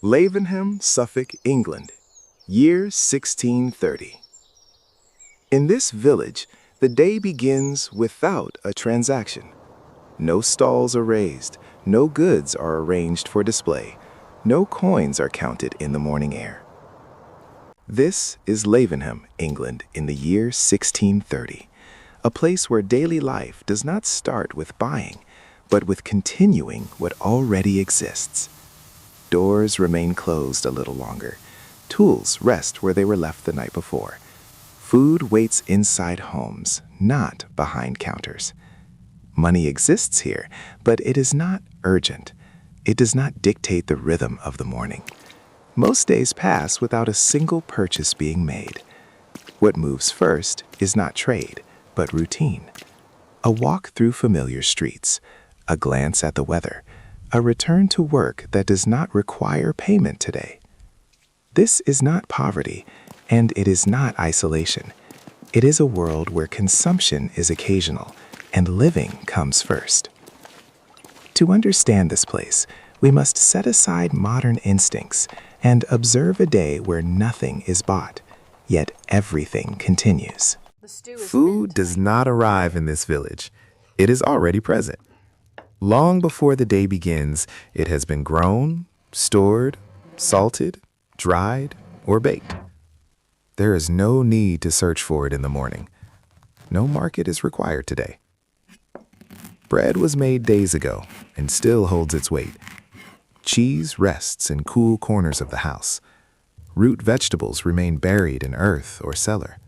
Lavenham, Suffolk, England, year 1630. In this village, the day begins without a transaction. No stalls are raised, no goods are arranged for display, no coins are counted in the morning air. This is Lavenham, England, in the year 1630, a place where daily life does not start with buying, but with continuing what already exists. Doors remain closed a little longer. Tools rest where they were left the night before. Food waits inside homes, not behind counters. Money exists here, but it is not urgent. It does not dictate the rhythm of the morning. Most days pass without a single purchase being made. What moves first is not trade, but routine. A walk through familiar streets, a glance at the weather, a return to work that does not require payment today. This is not poverty, and it is not isolation. It is a world where consumption is occasional and living comes first. To understand this place, we must set aside modern instincts and observe a day where nothing is bought, yet everything continues. Food does not arrive in this village. It is already present. Long before the day begins, it has been grown, stored, salted, dried, or baked. There is no need to search for it in the morning. No market is required today. Bread was made days ago and still holds its weight. Cheese rests in cool corners of the house. Root vegetables remain buried in earth or cellar.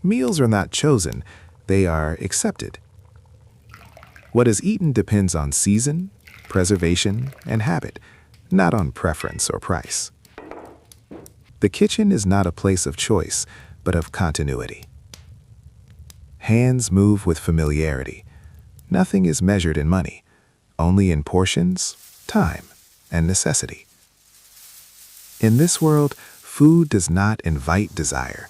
Meals are not chosen, they are accepted. What is eaten depends on season, preservation, and habit, not on preference or price. The kitchen is not a place of choice, but of continuity. Hands move with familiarity. Nothing is measured in money, only in portions, time, and necessity. In this world, food does not invite desire,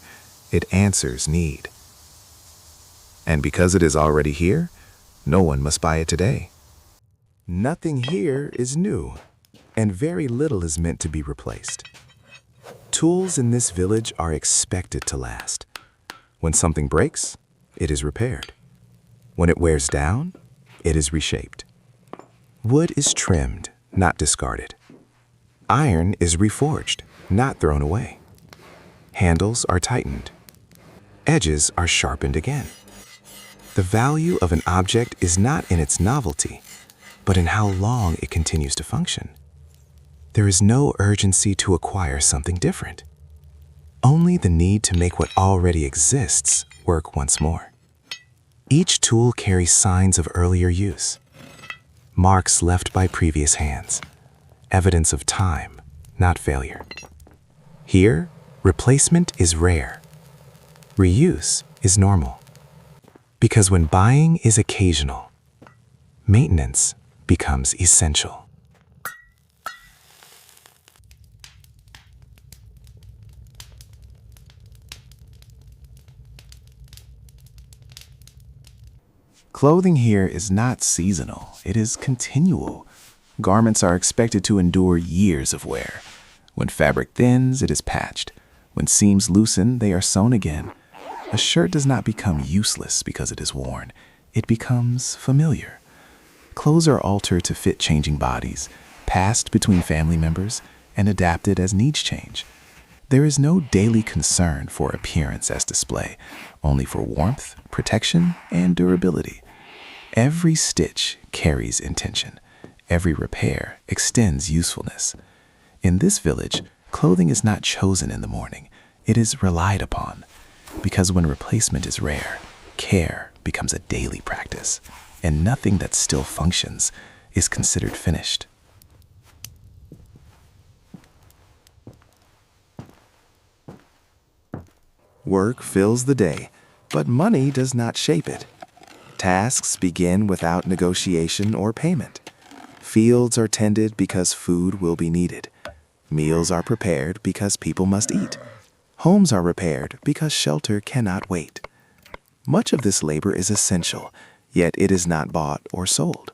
it answers need. And because it is already here, no one must buy it today. Nothing here is new, and very little is meant to be replaced. Tools in this village are expected to last. When something breaks, it is repaired. When it wears down, it is reshaped. Wood is trimmed, not discarded. Iron is reforged, not thrown away. Handles are tightened. Edges are sharpened again. The value of an object is not in its novelty, but in how long it continues to function. There is no urgency to acquire something different. Only the need to make what already exists work once more. Each tool carries signs of earlier use, marks left by previous hands, evidence of time, not failure. Here, replacement is rare. Reuse is normal. Because when buying is occasional, maintenance becomes essential. Clothing here is not seasonal, it is continual. Garments are expected to endure years of wear. When fabric thins, it is patched. When seams loosen, they are sewn again. A shirt does not become useless because it is worn. It becomes familiar. Clothes are altered to fit changing bodies, passed between family members, and adapted as needs change. There is no daily concern for appearance as display, only for warmth, protection, and durability. Every stitch carries intention. Every repair extends usefulness. In this village, clothing is not chosen in the morning. It is relied upon. Because when replacement is rare, care becomes a daily practice, and nothing that still functions is considered finished. Work fills the day, but money does not shape it. Tasks begin without negotiation or payment. Fields are tended because food will be needed. Meals are prepared because people must eat. Homes are repaired because shelter cannot wait. Much of this labor is essential, yet it is not bought or sold.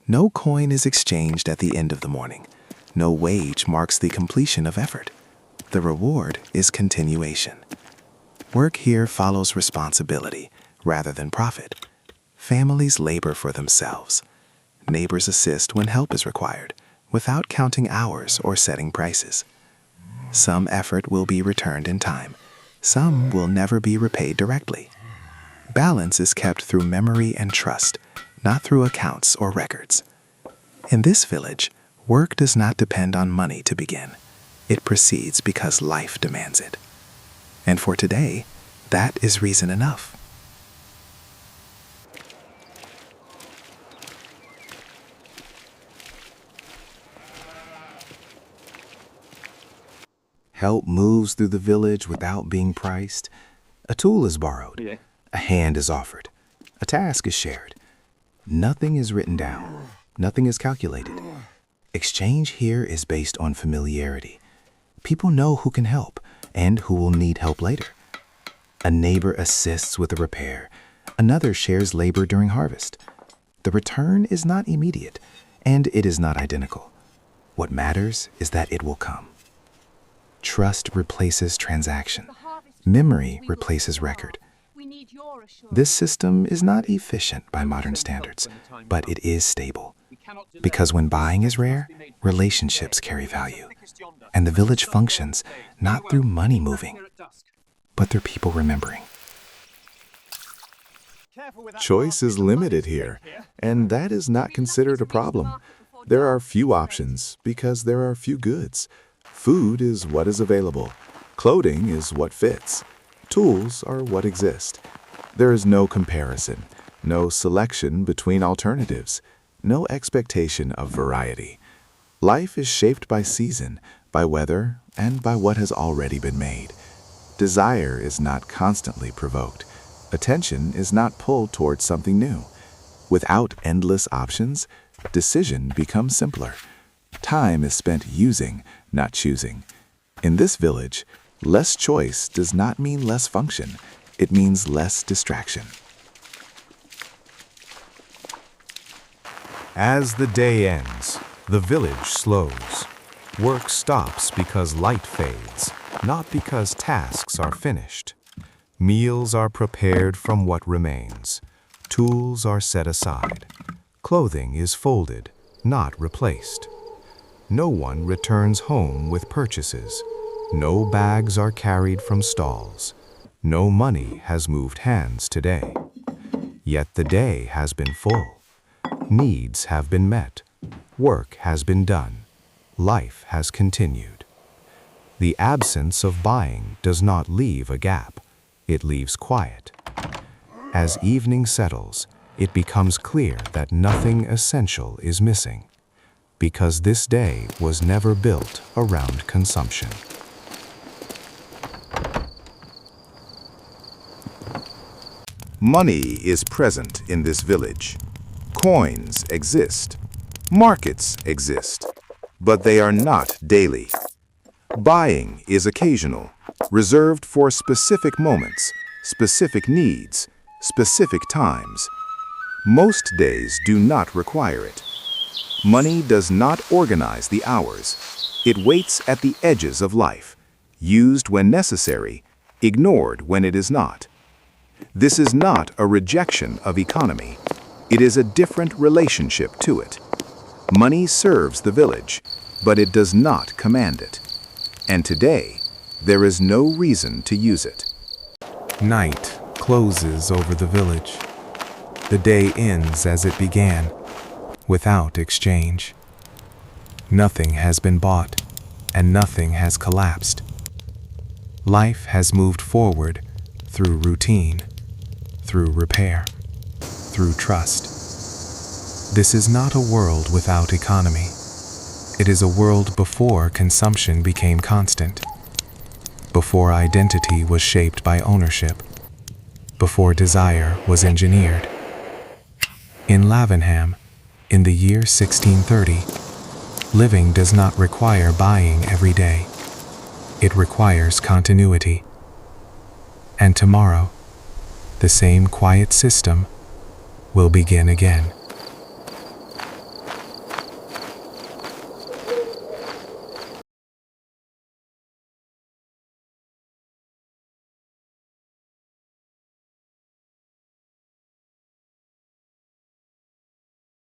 No coin is exchanged at the end of the morning. No wage marks the completion of effort. The reward is continuation. Work here follows responsibility rather than profit. Families labor for themselves. Neighbors assist when help is required, without counting hours or setting prices. Some effort will be returned in time. Some will never be repaid directly. Balance is kept through memory and trust, not through accounts or records. In this village, work does not depend on money to begin. It proceeds because life demands it. And for today, that is reason enough. Help moves through the village without being priced. A tool is borrowed. A hand is offered. A task is shared. Nothing is written down. Nothing is calculated. Exchange here is based on familiarity. People know who can help and who will need help later. A neighbor assists with a repair. Another shares labor during harvest. The return is not immediate, and it is not identical. What matters is that it will come. Trust replaces transaction. Memory replaces record. This system is not efficient by modern standards, but it is stable. Because when buying is rare, relationships carry value. And the village functions not through money moving, but through people remembering. Choice is limited here, and that is not considered a problem. There are few options because there are few goods. Food is what is available. Clothing is what fits. Tools are what exist. There is no comparison, no selection between alternatives, no expectation of variety. Life is shaped by season, by weather, and by what has already been made. Desire is not constantly provoked. Attention is not pulled towards something new. Without endless options, decision becomes simpler. Time is spent using, not choosing. In this village, less choice does not mean less function. It means less distraction. As the day ends, the village slows. Work stops because light fades, not because tasks are finished. Meals are prepared from what remains. Tools are set aside. Clothing is folded, not replaced. No one returns home with purchases. No bags are carried from stalls. No money has moved hands today. Yet the day has been full. Needs have been met. Work has been done. Life has continued. The absence of buying does not leave a gap. It leaves quiet. As evening settles, it becomes clear that nothing essential is missing, because this day was never built around consumption. Money is present in this village. Coins exist. Markets exist. But they are not daily. Buying is occasional, reserved for specific moments, specific needs, specific times. Most days do not require it. Money does not organize the hours. It waits at the edges of life, used when necessary, ignored when it is not. This is not a rejection of economy. It is a different relationship to it. Money serves the village, but it does not command it. And today, there is no reason to use it. Night closes over the village. The day ends as it began, without exchange. Nothing has been bought, and nothing has collapsed. Life has moved forward through routine, through repair, through trust. This is not a world without economy. It is a world before consumption became constant, before identity was shaped by ownership, before desire was engineered. In Lavenham, in the year 1630, living does not require buying every day. It requires continuity. And tomorrow, the same quiet system will begin again.